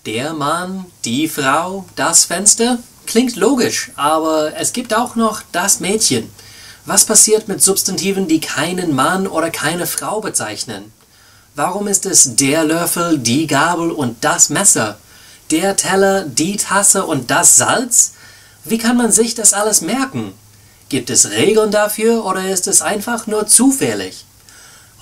Der Mann, die Frau, das Fenster? Klingt logisch, aber es gibt auch noch das Mädchen. Was passiert mit Substantiven, die keinen Mann oder keine Frau bezeichnen? Warum ist es der Löffel, die Gabel und das Messer? Der Teller, die Tasse und das Salz? Wie kann man sich das alles merken? Gibt es Regeln dafür oder ist es einfach nur zufällig?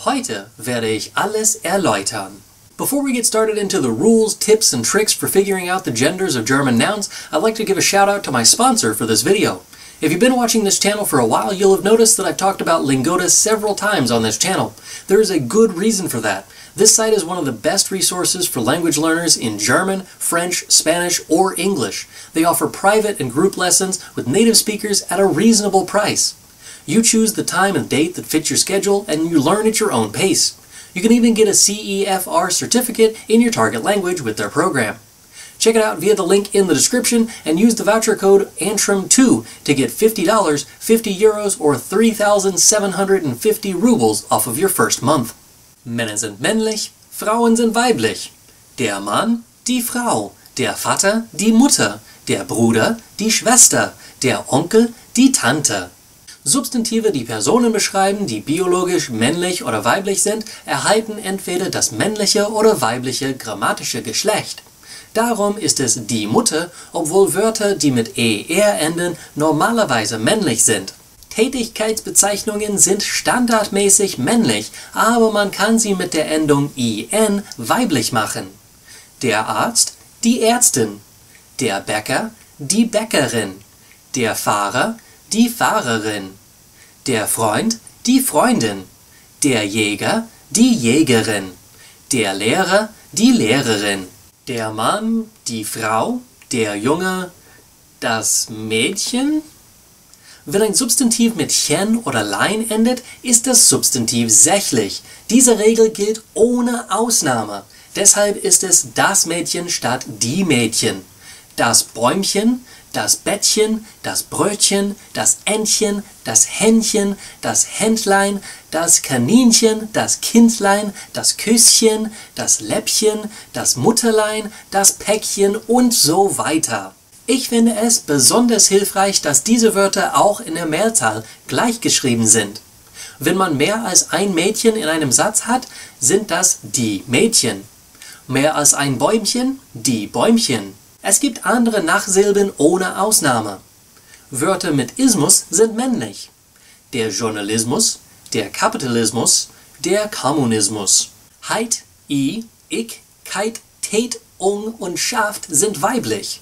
Heute werde ich alles erläutern. Before we get started into the rules, tips, and tricks for figuring out the genders of German nouns, I'd like to give a shout out to my sponsor for this video. If you've been watching this channel for a while, you'll have noticed that I've talked about Lingoda several times on this channel. There is a good reason for that. This site is one of the best resources for language learners in German, French, Spanish, or English. They offer private and group lessons with native speakers at a reasonable price. You choose the time and date that fits your schedule, and you learn at your own pace. You can even get a CEFR certificate in your target language with their program. Check it out via the link in the description and use the voucher code ANTRAM2 to get $50, 50 euros, or 3,750 rubles off of your first month. Männer sind männlich, Frauen sind weiblich. Der Mann, die Frau, der Vater, die Mutter, der Bruder, die Schwester, der Onkel, die Tante. Substantive, die Personen beschreiben, die biologisch männlich oder weiblich sind, erhalten entweder das männliche oder weibliche grammatische Geschlecht. Darum ist es die Mutter, obwohl Wörter, die mit ER enden, normalerweise männlich sind. Tätigkeitsbezeichnungen sind standardmäßig männlich, aber man kann sie mit der Endung IN weiblich machen. Der Arzt, die Ärztin. Der Bäcker, die Bäckerin. Der Fahrer, die Fahrerin. Der Freund, die Freundin. Der Jäger, die Jägerin. Der Lehrer, die Lehrerin. Der Mann, die Frau, der Junge, das Mädchen. Wenn ein Substantiv mit chen oder lein endet, ist das Substantiv sächlich. Diese Regel gilt ohne Ausnahme. Deshalb ist es das Mädchen statt die Mädchen. Das Bäumchen, das Bettchen, das Brötchen, das Entchen, das Händchen, das Händlein, das Kaninchen, das Kindlein, das Küsschen, das Läppchen, das Mutterlein, das Päckchen und so weiter. Ich finde es besonders hilfreich, dass diese Wörter auch in der Mehrzahl gleichgeschrieben sind. Wenn man mehr als ein Mädchen in einem Satz hat, sind das die Mädchen. Mehr als ein Bäumchen, die Bäumchen. Es gibt andere Nachsilben ohne Ausnahme. Wörter mit Ismus sind männlich. Der Journalismus, der Kapitalismus, der Kommunismus. Heit, I, ich, keit, tät, ung und schaft sind weiblich.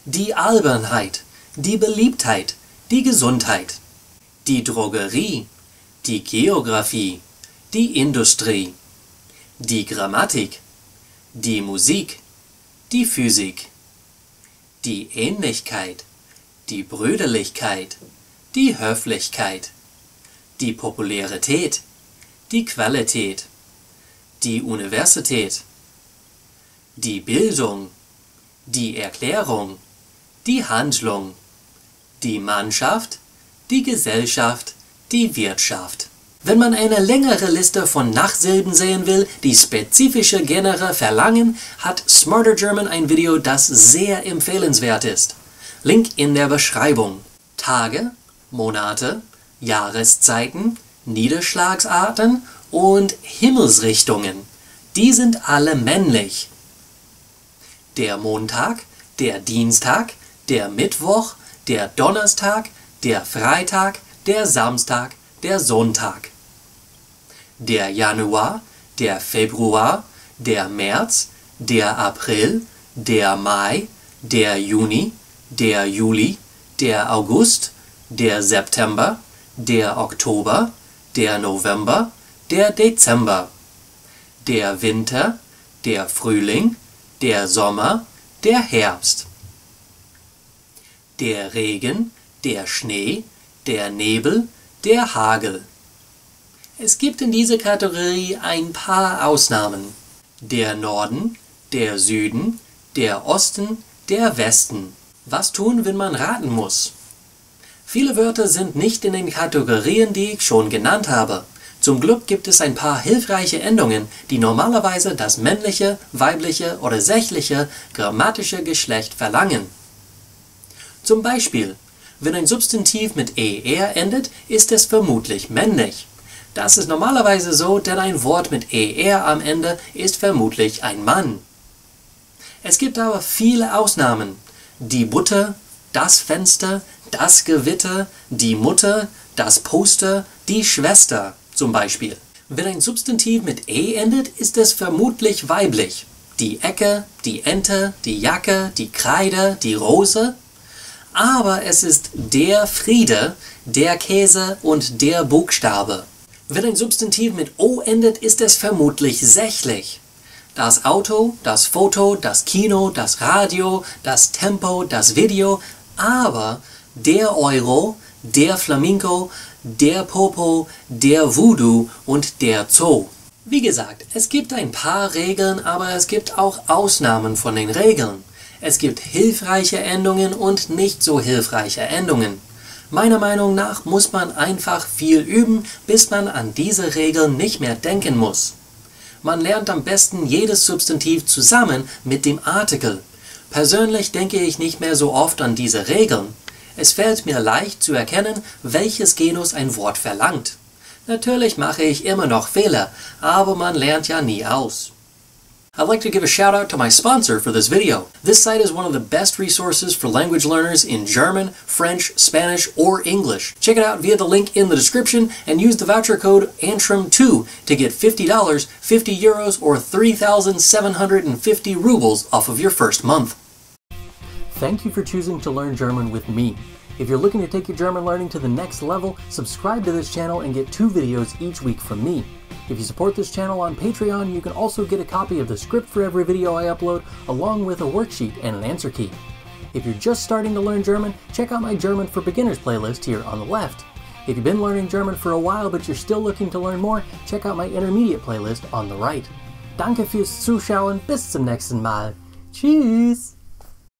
Die Albernheit, die Beliebtheit, die Gesundheit. Die Drogerie, die Geographie, die Industrie. Die Grammatik, die Musik, die Physik. Die Ähnlichkeit, die Brüderlichkeit, die Höflichkeit, die Popularität, die Qualität, die Universität, die Bildung, die Erklärung, die Handlung, die Mannschaft, die Gesellschaft, die Wirtschaft. Wenn man eine längere Liste von Nachsilben sehen will, die spezifische Genere verlangen, hat Smarter German ein Video, das sehr empfehlenswert ist. Link in der Beschreibung. Tage, Monate, Jahreszeiten, Niederschlagsarten und Himmelsrichtungen. Die sind alle männlich. Der Montag, der Dienstag, der Mittwoch, der Donnerstag, der Freitag, der Samstag, der Sonntag. Der Januar, der Februar, der März, der April, der Mai, der Juni, der Juli, der August, der September, der Oktober, der November, der Dezember. Der Winter, der Frühling, der Sommer, der Herbst. Der Regen, der Schnee, der Nebel, der Hagel. Es gibt in dieser Kategorie ein paar Ausnahmen. Der Norden, der Süden, der Osten, der Westen. Was tun, wenn man raten muss? Viele Wörter sind nicht in den Kategorien, die ich schon genannt habe. Zum Glück gibt es ein paar hilfreiche Endungen, die normalerweise das männliche, weibliche oder sächliche grammatische Geschlecht verlangen. Zum Beispiel, wenn ein Substantiv mit er endet, ist es vermutlich männlich. Das ist normalerweise so, denn ein Wort mit er am Ende ist vermutlich ein Mann. Es gibt aber viele Ausnahmen. Die Butter, das Fenster, das Gewitter, die Mutter, das Poster, die Schwester zum Beispiel. Wenn ein Substantiv mit endet, ist es vermutlich weiblich. Die Ecke, die Ente, die Jacke, die Kreide, die Rose. Aber es ist der Friede, der Käse und der Buchstabe. Wenn ein Substantiv mit o endet, ist es vermutlich sächlich. Das Auto, das Foto, das Kino, das Radio, das Tempo, das Video, aber der Euro, der Flamingo, der Popo, der Voodoo und der Zoo. Wie gesagt, es gibt ein paar Regeln, aber es gibt auch Ausnahmen von den Regeln. Es gibt hilfreiche Endungen und nicht so hilfreiche Endungen. Meiner Meinung nach muss man einfach viel üben, bis man an diese Regeln nicht mehr denken muss. Man lernt am besten jedes Substantiv zusammen mit dem Artikel. Persönlich denke ich nicht mehr so oft an diese Regeln. Es fällt mir leicht zu erkennen, welches Genus ein Wort verlangt. Natürlich mache ich immer noch Fehler, aber man lernt ja nie aus. I'd like to give a shout out to my sponsor for this video. This site is one of the best resources for language learners in German, French, Spanish, or English. Check it out via the link in the description and use the voucher code ANTRAM2 to get $50, 50 euros, or 3,750 rubles off of your first month. Thank you for choosing to learn German with me. If you're looking to take your German learning to the next level, subscribe to this channel and get 2 videos each week from me. If you support this channel on Patreon, you can also get a copy of the script for every video I upload, along with a worksheet and an answer key. If you're just starting to learn German, check out my German for Beginners playlist here on the left. If you've been learning German for a while but you're still looking to learn more, check out my Intermediate playlist on the right. Danke fürs Zuschauen, bis zum nächsten Mal. Tschüss!